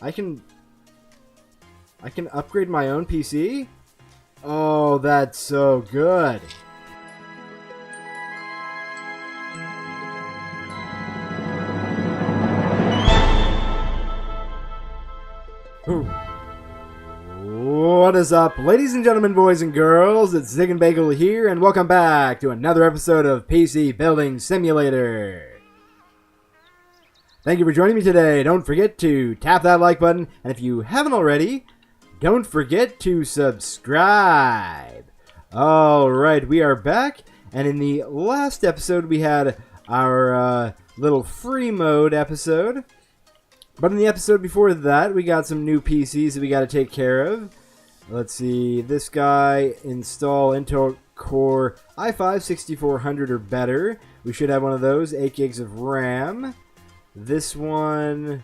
I can upgrade my own PC? Oh, that's so good. Ooh. What is up, ladies and gentlemen, boys and girls? It's Ziegenbagel here, and welcome back to another episode of PC Building Simulator. Thank you for joining me today. Don't forget to tap that like button, and if you haven't already, don't forget to subscribe. Alright, we are back, and in the last episode we had our little free mode episode. But in the episode before that, we got some new PCs that we got to take care of. Let's see, this guy, install Intel Core i5 6400 or better. We should have one of those, 8 gigs of RAM. This one,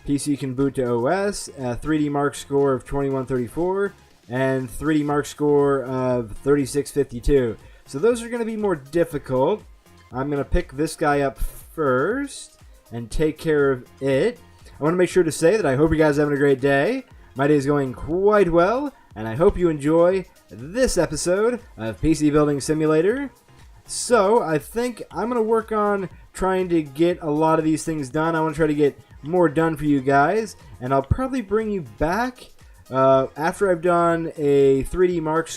PC can boot to OS, a 3D Mark score of 2134, and 3D Mark score of 3652. So those are going to be more difficult. I'm going to pick this guy up first and take care of it. I want to make sure to say that I hope you guys are having a great day. My day is going quite well, and I hope you enjoy this episode of PC Building Simulator. So, I think I'm going to work on trying to get a lot of these things done. I want to try to get more done for you guys, and I'll probably bring you back after I've done a 3D Mark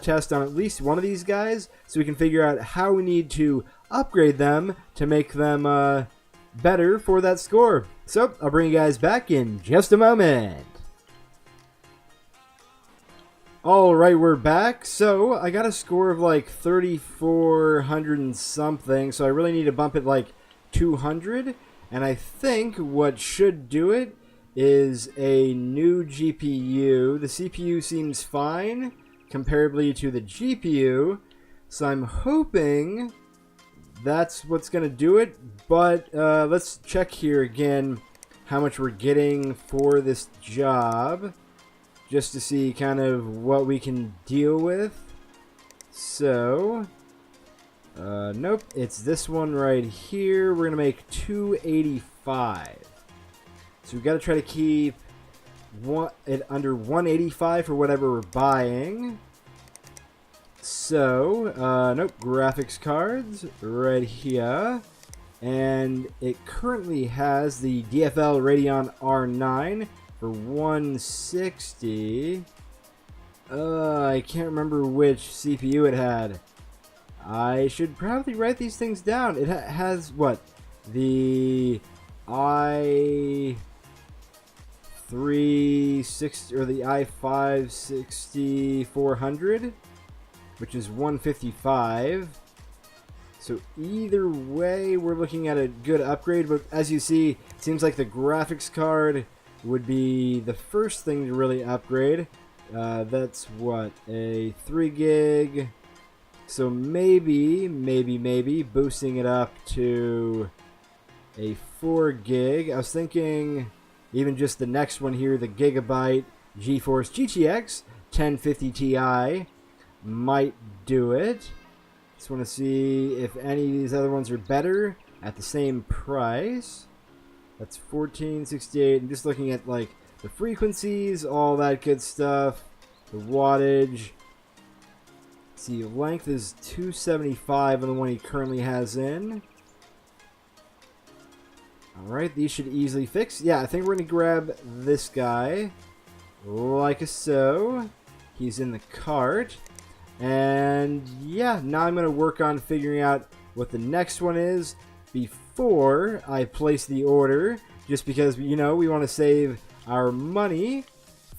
test on at least one of these guys, so we can figure out how we need to upgrade them to make them better for that score. So, I'll bring you guys back in just a moment. Alright, we're back. So, I got a score of like 3,400 and something, so I really need to bump it like 200. And I think what should do it is a new GPU. The CPU seems fine comparably to the GPU, so I'm hoping that's what's going to do it. But let's check here again how much we're getting for this job, just to see kind of what we can deal with. So, nope, it's this one right here. We're going to make 285. So we've got to try to keep it under 185 for whatever we're buying. So, nope, graphics cards right here. And it currently has the DFL Radeon R9 for 160. I can't remember which CPU it had. I should probably write these things down. It has what? The i360 or the i5 6400, which is 155. So either way, we're looking at a good upgrade, but as you see, it seems like the graphics card would be the first thing to really upgrade. That's what, a 3 gig. So maybe boosting it up to a 4 gig. I was thinking even just the next one here, the Gigabyte GeForce GTX 1050 Ti might do it. Just want to see if any of these other ones are better at the same price. That's 1468. I'm just looking at like the frequencies, all that good stuff, the wattage. Let's see, length is 275 on the one he currently has in. Alright, these should easily fix. Yeah, I think we're going to grab this guy like so. He's in the cart. And yeah, now I'm going to work on figuring out what the next one is before I place the order, just because, you know, we want to save our money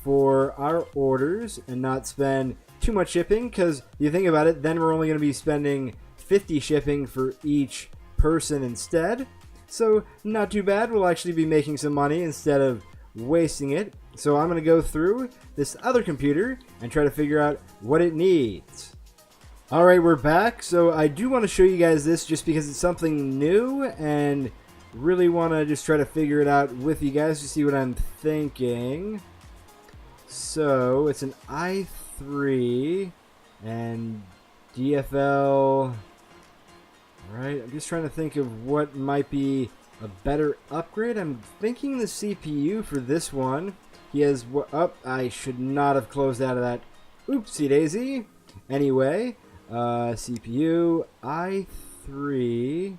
for our orders and not spend too much shipping, because you think about it, then we're only going to be spending 50 shipping for each person instead. So not too bad, we'll actually be making some money instead of wasting it. So I'm going to go through this other computer and try to figure out what it needs. Alright, we're back. So I do want to show you guys this just because it's something new and really want to just try to figure it out with you guys to see what I'm thinking. So it's an i3 and DFL. Alright, I'm just trying to think of what might be a better upgrade. I'm thinking the CPU for this one. He has I should not have closed out of that. Oopsie daisy. Anyway, CPU i3.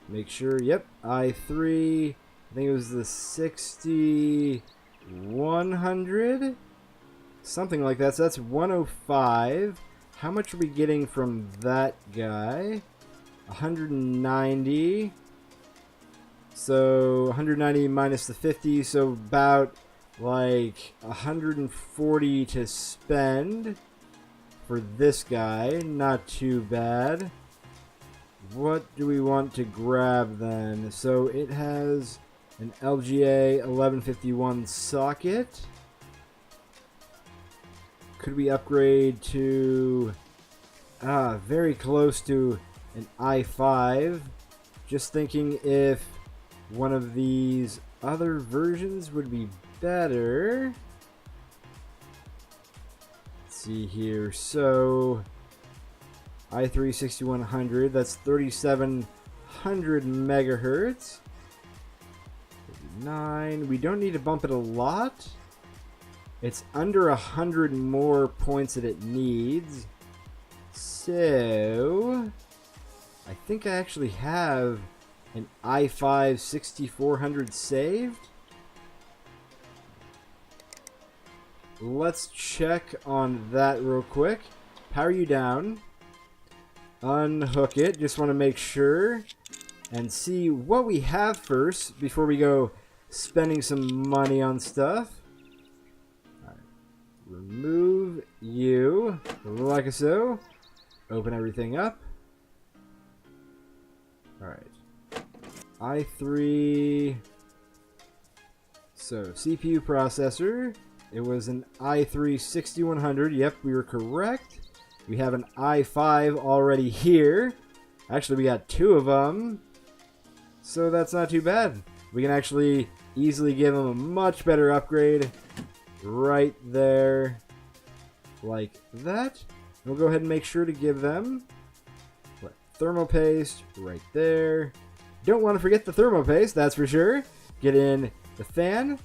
Make sure. Yep, i3. I think it was the 6100, something like that. So that's 105. How much are we getting from that guy? 190. So 190 minus the 50, so about like 140 to spend for this guy. Not too bad. What do we want to grab then? So it has an LGA 1151 socket. Could we upgrade to very close to an i5? Just thinking if one of these other versions would be better. Let's see here. So i3 6100, that's 3700 megahertz. 9. We don't need to bump it a lot. It's under 100 more points that it needs. So I think I actually have an i5 6400 saved. Let's check on that real quick. Power you down. Unhook it. Just want to make sure and see what we have first before we go spending some money on stuff. All right. Remove you like so. Open everything up. All right. i3. So CPU processor. It was an i3 6100. Yep, we were correct. We have an i5 already here. Actually, we got two of them. So that's not too bad. We can actually easily give them a much better upgrade right there. Like that. We'll go ahead and make sure to give them thermal paste right there. Don't want to forget the thermal paste, that's for sure. Get in the fan.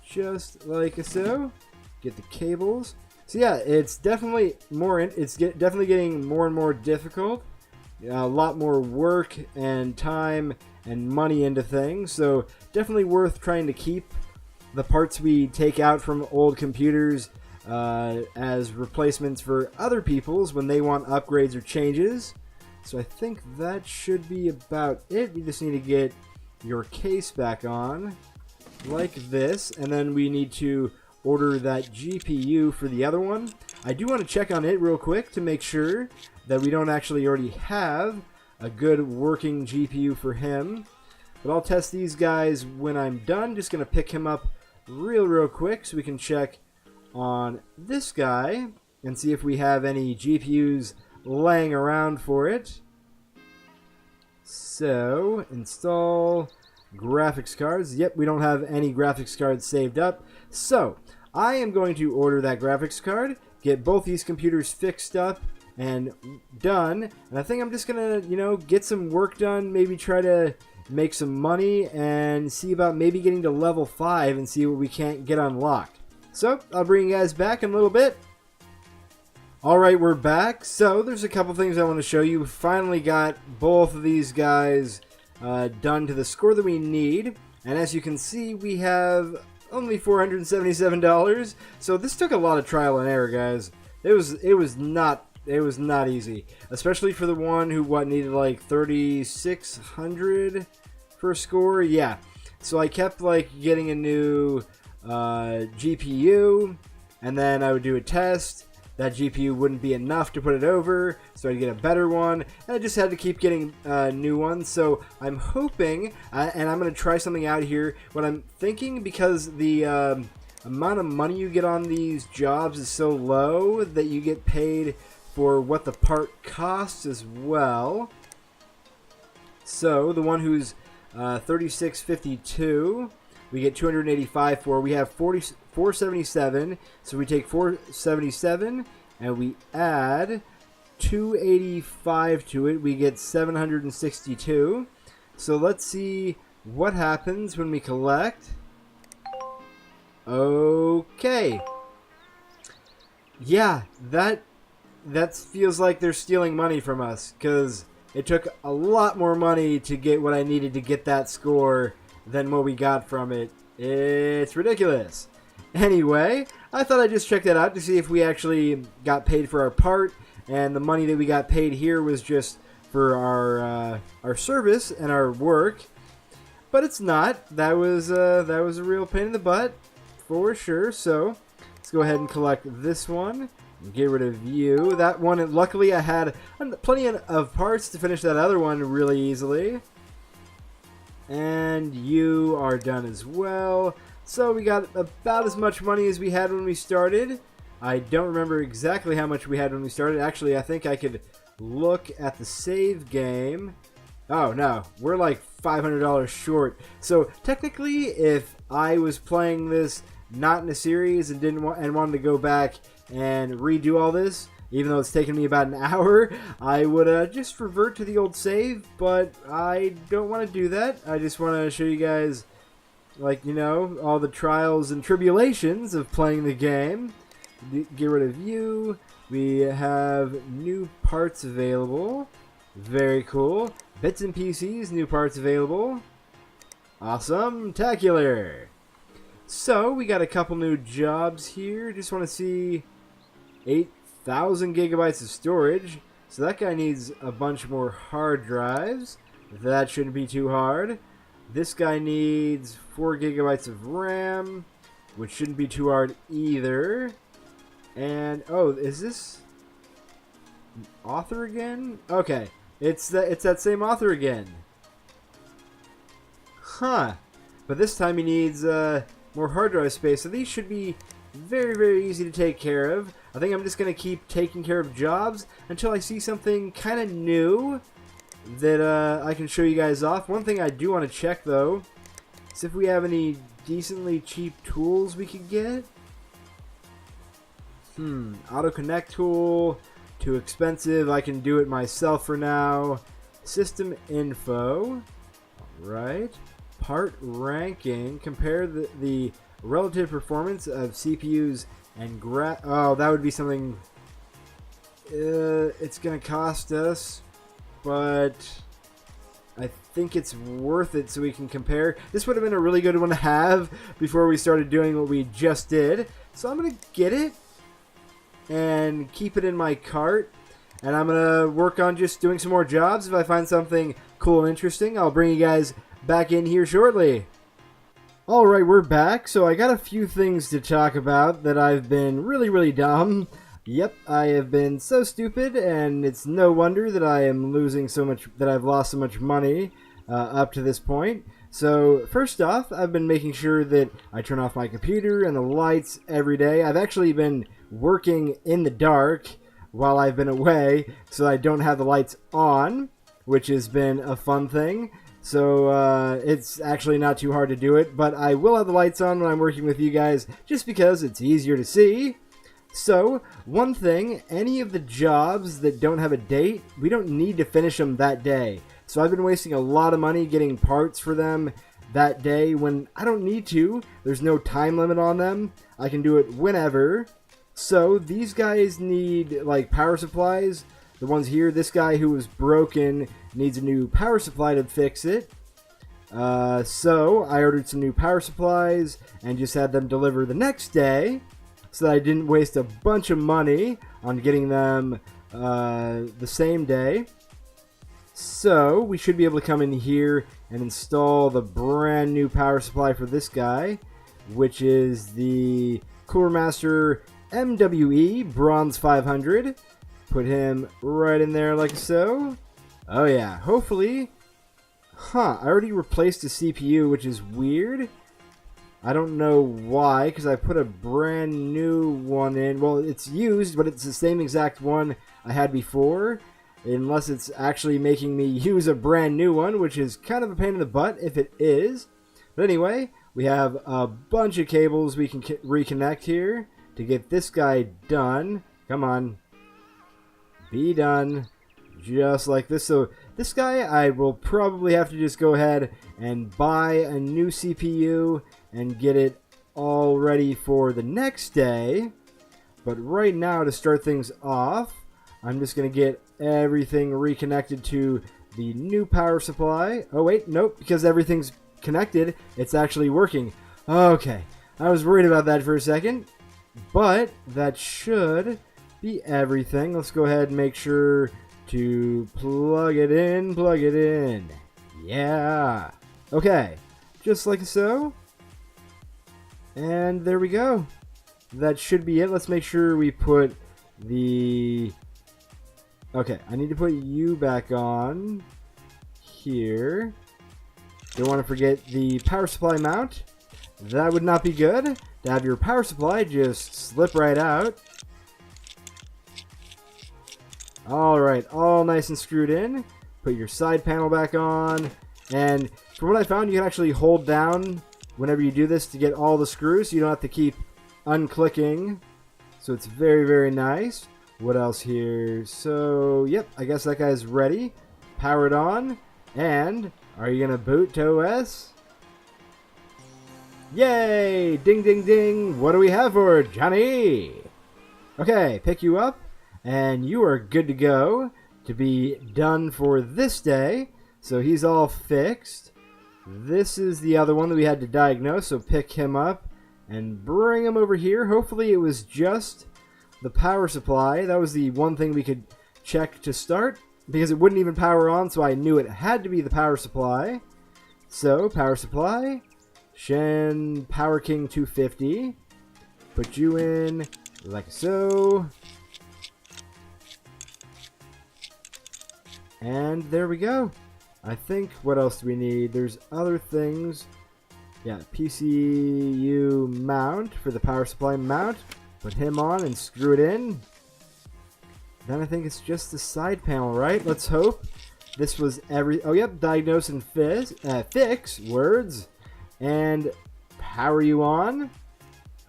Just like so. Get the cables. So yeah, it's definitely definitely getting more and more difficult. A lot more work and time and money into things. So definitely worth trying to keep the parts we take out from old computers as replacements for other people's when they want upgrades or changes. So I think that should be about it. We just need to get your case back on like this, and then we need to order that GPU for the other one. I do want to check on it real quick to make sure that we don't actually already have a good working GPU for him. But I'll test these guys when I'm done. Just going to pick him up real quick so we can check on this guy and see if we have any GPUs laying around for it. So, install graphics cards. Yep, we don't have any graphics cards saved up. So, I am going to order that graphics card, get both these computers fixed up and done. And I think I'm just going to, get some work done, maybe try to make some money and see about maybe getting to level 5 and see what we can't get unlocked. So, I'll bring you guys back in a little bit. Alright, we're back. So, there's a couple things I want to show you. We finally got both of these guys done to the score that we need. And as you can see, we have only $477. So, this took a lot of trial and error, guys. It was not easy. Especially for the one who needed like 3,600 for a score. Yeah. So, I kept getting a new GPU, and then I would do a test. That GPU wouldn't be enough to put it over, so I'd get a better one, and I just had to keep getting new ones. So I'm hoping, and I'm going to try something out here. What I'm thinking, because the amount of money you get on these jobs is so low that you get paid for what the part costs as well. So the one who's 3652, we get 285 for. We have 477, so we take 477 and we add 285 to it. We get 762. So let's see what happens when we collect. Okay. Yeah, that feels like they're stealing money from us, because it took a lot more money to get what I needed to get that score than what we got from it. It's ridiculous. Anyway, I thought I'd just check that out to see if we actually got paid for our part, and the money that we got paid here was just for our service and our work. But it's not. That was a real pain in the butt, for sure. So let's go ahead and collect this one. Get rid of you. That one, luckily I had plenty of parts to finish that other one really easily. And you are done as well. So we got about as much money as we had when we started. I don't remember exactly how much we had when we started. Actually, I think I could look at the save game. Oh no, we're like $500 short. So technically, if I was playing this not in a series and wanted to go back and redo all this, even though it's taken me about an hour, I would just revert to the old save, but I don't want to do that. I just want to show you guys, like, you know, all the trials and tribulations of playing the game. Get rid of you. We have new parts available. Very cool. Bits and PCs, new parts available. Awesome. Tacular. So, we got a couple new jobs here. Just want to see 8,000 gigabytes of storage. So that guy needs a bunch more hard drives. That shouldn't be too hard. This guy needs 4 gigabytes of RAM, which shouldn't be too hard either. And, oh, is this author again? Okay, it's that same author again. Huh. But this time he needs more hard drive space, so these should be very, very easy to take care of. I think I'm just going to keep taking care of jobs until I see something kind of new that I can show you guys off. One thing I do want to check, though, is if we have any decently cheap tools we could get. Auto connect tool, too expensive. I can do it myself for now. System info, right? Part ranking, compare the relative performance of CPUs and oh, that would be something. It's gonna cost us, but I think it's worth it so we can compare. This would have been a really good one to have before we started doing what we just did. So I'm gonna get it and keep it in my cart, and I'm gonna work on just doing some more jobs. If I find something cool and interesting, I'll bring you guys back in here shortly. Alright, we're back. So I got a few things to talk about that I've been really dumb. Yep, I have been so stupid, and it's no wonder that I am losing so much, that I've lost so much money up to this point. So first off, I've been making sure that I turn off my computer and the lights every day. I've actually been working in the dark while I've been away, so I don't have the lights on, which has been a fun thing. So it's actually not too hard to do it, but I will have the lights on when I'm working with you guys, just because it's easier to see. So, one thing, any of the jobs that don't have a date, we don't need to finish them that day. So I've been wasting a lot of money getting parts for them that day when I don't need to. There's no time limit on them. I can do it whenever. So these guys need like power supplies. The ones here, this guy who was broken needs a new power supply to fix it. So I ordered some new power supplies and just had them deliver the next day, so that I didn't waste a bunch of money on getting them the same day. So we should be able to come in here and install the brand new power supply for this guy, which is the Cooler Master MWE Bronze 500. Put him right in there like so. Oh yeah, hopefully. I already replaced the CPU, which is weird. I don't know why, because I put a brand new one in. Well, it's used, but it's the same exact one I had before. Unless it's actually making me use a brand new one, which is kind of a pain in the butt if it is. But anyway, we have a bunch of cables we can reconnect here to get this guy done. Come on. Be done. Just like this. So this guy, I will probably have to just go ahead and buy a new CPU and get it all ready for the next day. But right now, to start things off, I'm just going to get everything reconnected to the new power supply. Oh wait, nope, because everything's connected, it's actually working. Okay, I was worried about that for a second, but that should be everything. Let's go ahead and make sure to plug it in. Yeah. Okay, just like so. And there we go. That should be it. Let's make sure we put the... Okay, I need to put you back on here. Don't want to forget the power supply mount. That would not be good. To have your power supply just slip right out. Alright, all nice and screwed in. Put your side panel back on. And from what I found, you can actually hold down whenever you do this to get all the screws. So you don't have to keep unclicking. So it's very, very nice. What else here? So, yep, I guess that guy's ready. Powered on. And, are you going to boot to OS? Yay! Ding, ding, ding! What do we have for Johnny? Okay, pick you up. And you are good to go to be done for this day. So he's all fixed. This is the other one that we had to diagnose. So pick him up and bring him over here. Hopefully it was just the power supply. That was the one thing we could check to start, because it wouldn't even power on, so I knew it had to be the power supply. So, power supply, Shen Power King 250. Put you in like so. And there we go. I think, what else do we need? There's other things. Yeah, PCU mount for the power supply mount. Put him on and screw it in. Then I think it's just the side panel, right? Let's hope. This was oh yep, diagnose and fix, words. And power you on.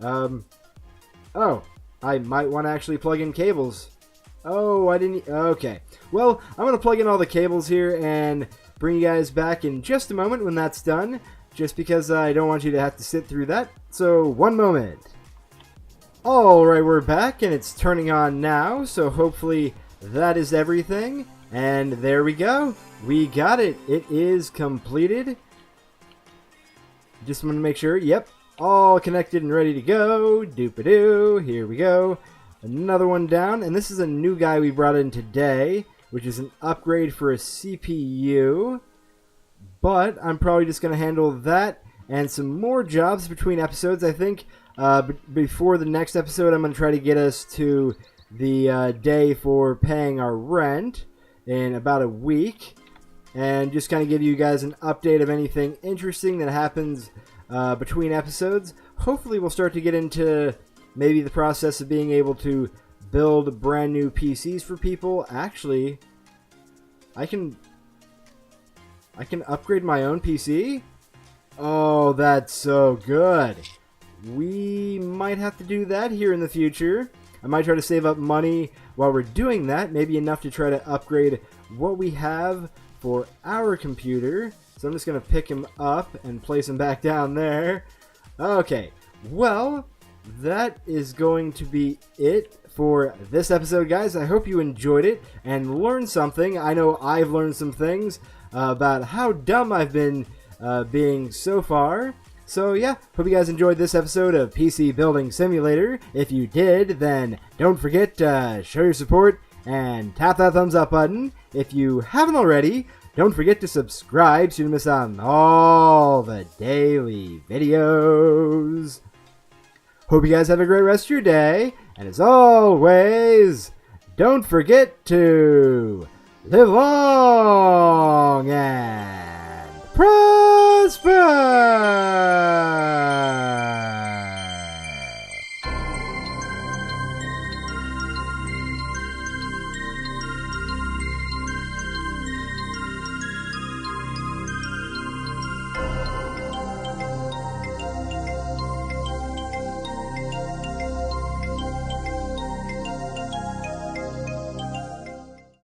Oh, I might want to actually plug in cables. Oh, I didn't, okay. Well, I'm going to plug in all the cables here and bring you guys back in just a moment when that's done. Just because I don't want you to have to sit through that. So, one moment. Alright, we're back and it's turning on now, so hopefully that is everything. And there we go. We got it. It is completed. Just want to make sure, yep, all connected and ready to go. Doop-a-doo. Here we go. Another one down, and this is a new guy we brought in today, which is an upgrade for a CPU. But I'm probably just going to handle that and some more jobs between episodes, I think. Before the next episode, I'm going to try to get us to the day for paying our rent in about a week. And just kind of give you guys an update of anything interesting that happens between episodes. Hopefully we'll start to get into maybe the process of being able to build brand new PCs for people. Actually, I can upgrade my own PC? Oh, that's so good. We might have to do that here in the future. I might try to save up money while we're doing that. Maybe enough to try to upgrade what we have for our computer. So I'm just going to pick him up and place him back down there. Okay, well, that is going to be it for this episode, guys. I hope you enjoyed it and learned something. I know I've learned some things about how dumb I've been being so far. So yeah, hope you guys enjoyed this episode of PC Building Simulator. If you did, then don't forget to show your support and tap that thumbs up button. If you haven't already, don't forget to subscribe so you don't miss out on all the daily videos. Hope you guys have a great rest of your day, and as always, don't forget to live long and prosper.